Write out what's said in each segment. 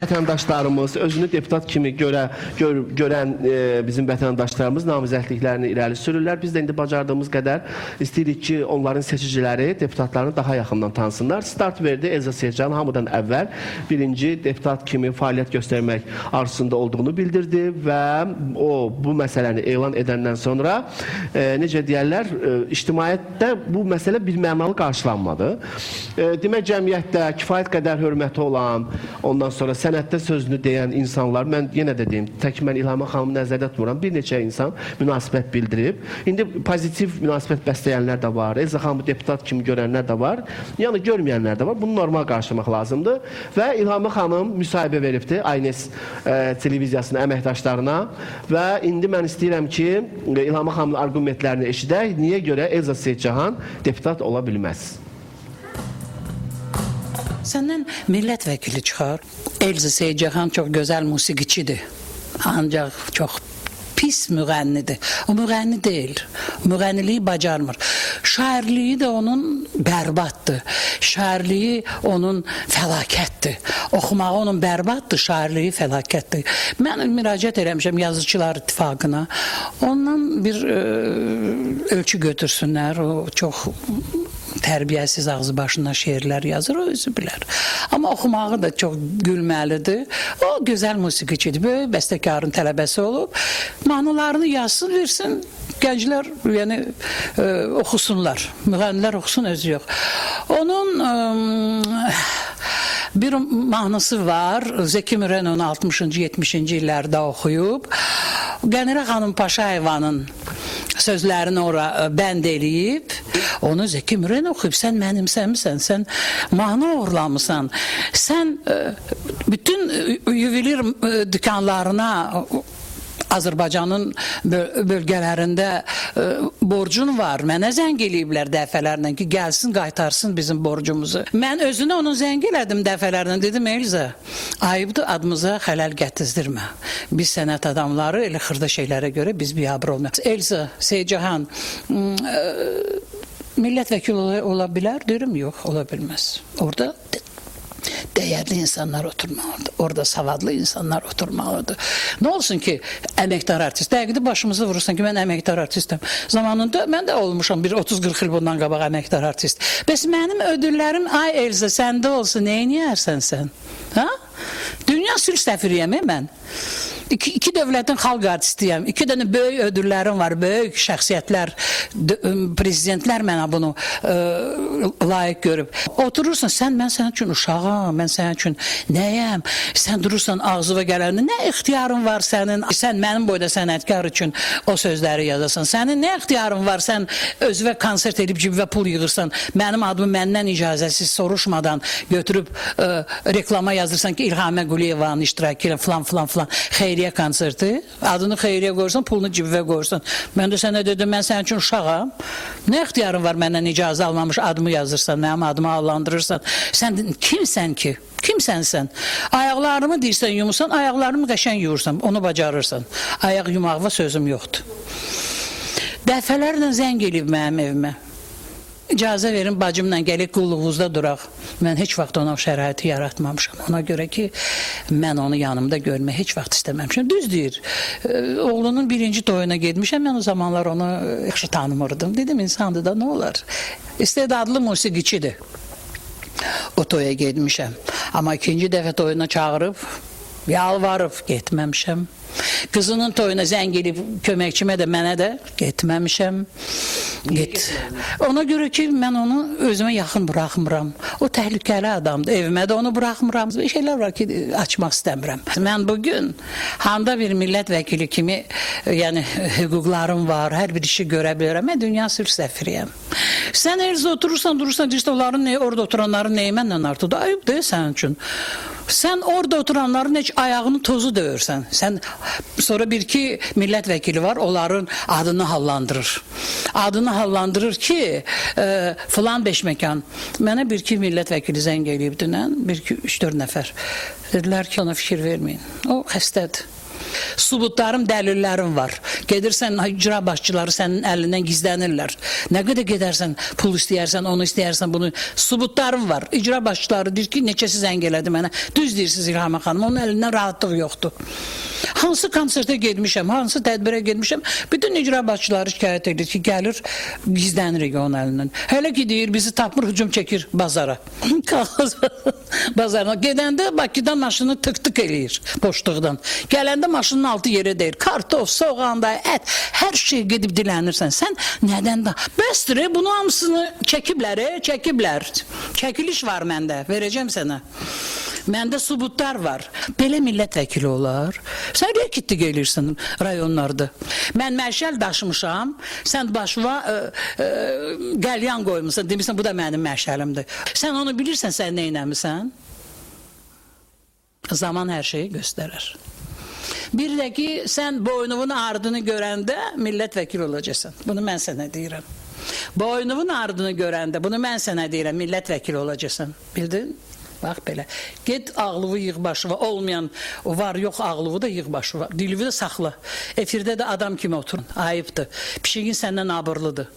Vətəndaşlarımız, özünü deputat kimi görən bizim vətəndaşlarımız namizədliklərini irəli sürürlər. Biz də indi bacardığımız qədər istəyirik ki, onların seçiciləri deputatlarını daha yaxından tanısınlar. Start verdi Elza Seyidcan hamıdan əvvəl birinci deputat kimi fəaliyyət göstərmək arzusunda olduğunu bildirdi və o bu məsələni elan edəndən sonra necə deyərlər, ictimaiyyətdə bu məsələ bir mənalı qarşılanmadı. Demək, cəmiyyətdə kifayət qədər hörməti olan, ondan sonra sənətdə sözünü deyən insanlar, mən yenə də deyim, tək mən İlham xanımı nəzərdə tutmuram, bir neçə insan münasibət bildirib. İndi pozitiv münasibət bəsləyənlər də var, Elza xanımı deputat kimi görənlər də var, yəni görməyənlər də var. Bunu normal qarşılamaq lazımdır. Və İlham xanım müsahibə veribdi Aynes televiziyasının əməkdaşlarına və indi mən istəyirəm ki, İlham xanımın argumentlərini eşidək, niyə görə Elza Seyidcan deputat ola bilməz? Səndən millət vəkili çıxar. Elza Seyidcan çox gözəl musiqiçidir. Ancaq çox pis müğənnidir. O müğənni deyil. Müğənniliyi bacarmır. Şairliyi də onun bərbaddır. Şairliyi onun fəlakətdir. Oxumağı onun bərbaddır, şairliyi fəlakətdir. Mən müraciət eləmişəm Yazıçılar İttifaqına. Ondan bir ölçü götürsünlər. O çox tərbiyəsiz ağzı başına şeirlər yazır, o özü bilər. Amma oxumağı da çox gülməlidir. O gözəl musiqiçidir, böyük bəstəkarın tələbəsi olub. Mahnılarını yazsın, versin, gənclər yəni, oxusunlar. Müğənnilər oxusun, özü yox. Onun bir mahnısı var, Zeki Müren onu 60-cı, 70-ci illərdə oxuyub. Qənirə xanım Paşayevanın sözlərini ora bənd eləyib, onu Zeki Müren oxuyub, sən mənimsəmisən, sən mahnı uğurlamısan, sən bütün yuvelir dükanlarına Azərbaycanın bölgələrində borcun var. Mənə zəng eləyiblər dəfələrlə ki, gəlsin, qaytarsın bizim borcumuzu. Mən özünə onun zəng elədim dəfələrlə. Dedim, Elza, ayıbdır adımıza xələl gətizdirmə. Biz sənət adamları elə xırda şeylərə görə biz biabır olmayaq. Elza Seyidcan millət vəkili ola bilər? Deyirəm, yox, ola bilməz. Orada dəyərli insanlar oturmalıdır. Orada savadlı insanlar oturmalıdır. Nə olsun ki, əməkdar artist. Dəqiqdə başımızı vurursan ki, mən əməkdar artistəm. Zamanında mən də olmuşam bir 30-40 il bundan qabaq əməkdar artist. Bəs mənim ödüllərim, ay Elza, səndə olsun, neyniyərsən sən? Ha? Dünya sülh səfiriyəm mən. İki dövlətin xalq artistiyəm. 2 dənə böyük ödüllərim var, böyük şəxsiyyətlər, prezidentlər mənə bunu layiq görüb. Oturursan, mən sənin üçün uşağım, mən sənin üçün nəyəm? Sən durursan ağzıva gələndə, nə ixtiyarın var sənin? Sən mənim boyda sənətkar üçün o sözləri yazasan. Sənin nə ixtiyarın var? Sən özünə konsert edib cibvə pul yığırsan, mənim adımı məndən icazəsiz soruşmadan götürüb reklama yazırsan ki, İlhamə Quliyevanın iştirakı ilə filan xeyriyyə konserti, adını xeyriyyə qoyursan, pulunu cibvə qoyursan. Mən də sənə dedim, mən sənin üçün uşağam. Nə ixtiyarın var məndən icazə almamış adımı yazırsan, mənim adımı adlandırırsan. Sən kimsən ki? Kimsən sən? Ayaqlarımı deyirsən yumursan, ayaqlarımı qəşən yuyursan, onu bacarırsan. Ayaq yumağıva sözüm yoxdur. Dəfələrlə zəng eləyib mənim evimə. İcazə verin, bacımla gəlib qulluğunuzda duraq. Mən heç vaxt ona şəraiti yaratmamışam. Ona görə ki, mən onu yanımda görmək heç vaxt istəməmişəm. Düz deyir, oğlunun birinci toyuna getmişəm, mən o zamanlar onu yaxşı tanımırdım. Dedim, insandır da, nə olar? İstedadlı musiqiçidir. O toya getmişəm. Amma ikinci dəfə toyuna çağırıb, yalvarıb getməmişəm. Qızının toyuna zəng elib köməkçimə də mənə də getməmişəm. Ona görə ki, mən onu özümə yaxın buraxmıram. O təhlükəli adamdır. Evimə də onu buraxmıram. Şeylər var ki, açmaq istəmirəm. Mən bugün handa bir millət vəkili kimi yəni hüquqlarım var, hər bir işi görə bilirəm. Mən dünya sülh səfiriyəm. Sən Elza oturursan, durursan, deyirsən, orada oturanların neyi məndən artıqdır? Ayıb deyil sənin üçün. Sən orada oturanların heç ayağını tozu döyürsən. Sən sonra bir-iki millət vəkili var, onların adını hallandırır. Adını hallandırır ki, filan beşməkan. Mənə bir-iki millət vəkili zəng eləyib dünən, bir-iki, 3-4 nəfər. Dedilər ki, ona fikir verməyin. O xəstədir. Subutlarım, dəlillərim var. Gedirsən icra başçıları sənin əlindən gizlənirlər. Nə qədər gedərsən, pul istəyərsən, onu istəyərsən, bunu sübutlarım var. İcra başçıları deyir ki, neçəsi zəng elədi mənə. Düz deyirsiniz İlhamə xanım, onun əlindən rahatlıq yoxdur. Hansı konsertə getmişəm, hansı tədbirə getmişəm, bütün icra başçıları şikayət edir ki, gəlir, gizlənirik onun əlindən. Hələ ki deyir, bizi tapmır, hücum çəkir bazara. Bazarına gedəndə Bakıdan maşını tık-tık eləyir boşluqdan. Gələndə maşının altı yerə deyir. Kartof, soğanda, ət, hər şey gedib dilənirsən. Sən nədən da? Bəsdir, bunu hamısını çəkiblər, çəkiblər. Çəkiliş var məndə, verəcəm sənə. Məndə sübutlar var. Belə millət vəkili olar. Sən niyə kitlik eləyirsən rayonlarda? Mən məşəl daşımışam, sən başıma qəlyan qoymuşsan, demişsən bu da mənim məşəlimdir. Sən onu bilirsən, sən nə eləmisən? Zaman hər şeyi göstərir. Bir də ki, sən boynuvun ardını görəndə millət vəkili olacaqsan. Bunu mən sənə deyirəm. Boynuvun ardını görəndə, bunu mən sənə deyirəm, millət vəkili olacaqsan. Bildin? Bax belə. Get ağlığı yığ başıva. Olmayan var, yox ağlığı da yığ başıva. Dilivi də saxla. Efirdə də adam kimi oturun. Ayıbdır. Pişiyin səndən abırlıdır.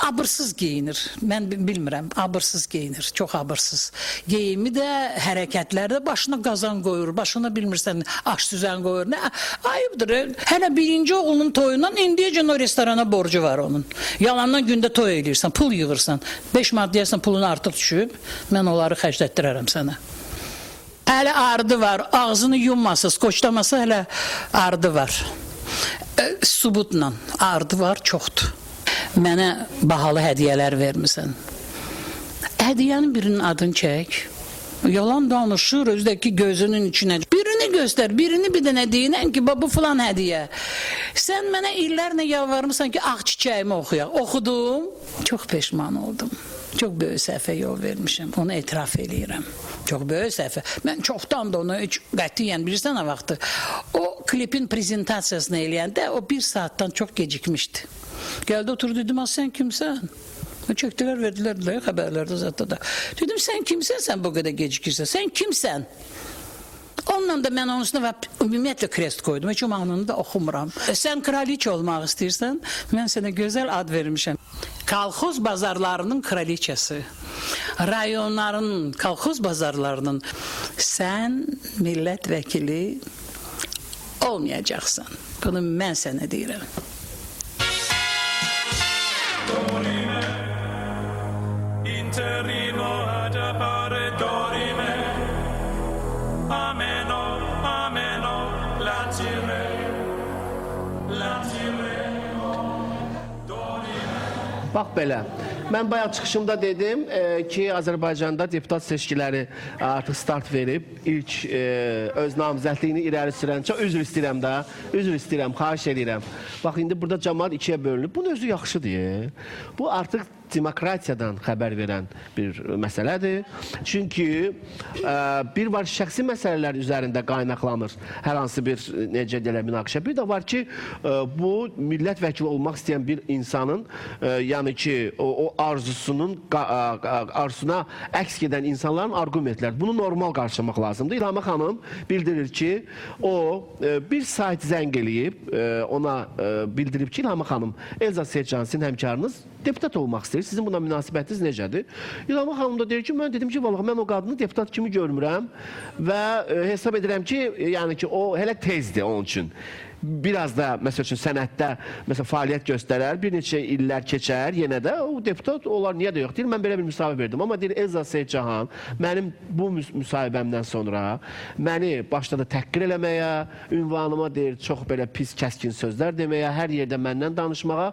Abırsız geyinir. Mən bilmirəm. Abırsız geyinir. Çox abırsız. Geyimi də, hərəkətləri də başına qazan qoyur. Başına bilmirsən aş düzən qoyur. Nə? Ayıbdır. Hələ birinci oğlunun toyundan indiyəcən o restorana borcu var onun. Yalandan gündə toy eləyirsən, pul yığırsan. 5 maddiyəsən pulun artıq düşüb. Mən onları xərclətdirərəm sənə. Hələ ardı var, ağzını yummasız, qoçlaması hələ ardı var. Sübutla ardı var, çoxdur. Mənə bahalı hədiyələr vermisən. Hədiyyənin birinin adını çək. Yalan danışır, özdəki gözünün içinə. Birini göstər, birini bir dənə deyinən ki, bu filan hədiyyə. Sən mənə illərlə yalvarmışsan ki, ağ çiçəyimi oxuyaq. Oxudum, çox peşman oldum. Çox böyük səhvə yol vermişəm, onu etiraf eləyirəm. Çox böyük səhvə. Mən çoxdan da onu heç qətiyyən bilirsən nə vaxtı. O klipin prezentasiyasını eləyəndə o 1 saatdan çox gecikmişdi. Gəldi oturdu, dedim, sən kimsən? Çəkdilər, verdilər xəbərlərdə zətdə da. Dedim, sən kimsən, sən bu qədər gecikirsən? Sən kimsən? Onunla da mən onun üstünə ümumiyyətlə krest qoydum. Heç o mahnını da oxumuram. Sən kraliçə olmaq istəyirsən, mən sənə gözəl ad vermişəm. Kolxoz bazarlarının kraliçəsi. Rayonların, kolxoz bazarlarının sən millət vəkili olmayacaqsan. Bunu mən sənə deyirəm. Dorime, interrimo ad appare dorime. Ameno, ameno, latire, dorime. Bax belə. Mən bayaq çıxışımda dedim ki, Azərbaycanda deputat seçkiləri artıq start verib. İlk öz namizədliyini irəli sürən, çox üzr istəyirəm də, xahiş edirəm. Bax, indi burada cəmaət ikiyə bölünüb. Bunun özü yaxşıdır. Bu artıq demokratiyadan xəbər verən bir məsələdir. Çünki bir var şəxsi məsələlər üzərində qaynaqlanır hər hansı bir, necə deyirlər, münaqişə. Bir də var ki, bu millət vəkili olmaq istəyən bir insanın, yəni ki, o arzusuna əks gedən insanların argumentlər. Bunu normal qarşılamaq lazımdır. İlhamə xanım bildirir ki, o bir sayt zəng eləyib, ona bildirib ki, İlhamə xanım, Elza Seyidcansın həmkarınız deputat olmaq istəyir. Sizin buna münasibətiniz necədir? İlhamə xanım da deyir ki, mən dedim ki, vallahi mən o qadını deputat kimi görmürəm və hesab edirəm ki, yəni ki, o hələ tezdir onun üçün. Biraz da, məsəl üçün, sənətdə fəaliyyət göstərər, bir neçə illər keçər, yenə də o deputat olar, niyə də yox deyir, mən belə bir müsahibə verdim. Amma deyir, Elza Seyidcahan mənim bu müsahibəmdən sonra məni başladı təhqir eləməyə, ünvanıma deyir, çox belə pis, kəskin sözlər deməyə, hər yerdə məndən danışmağa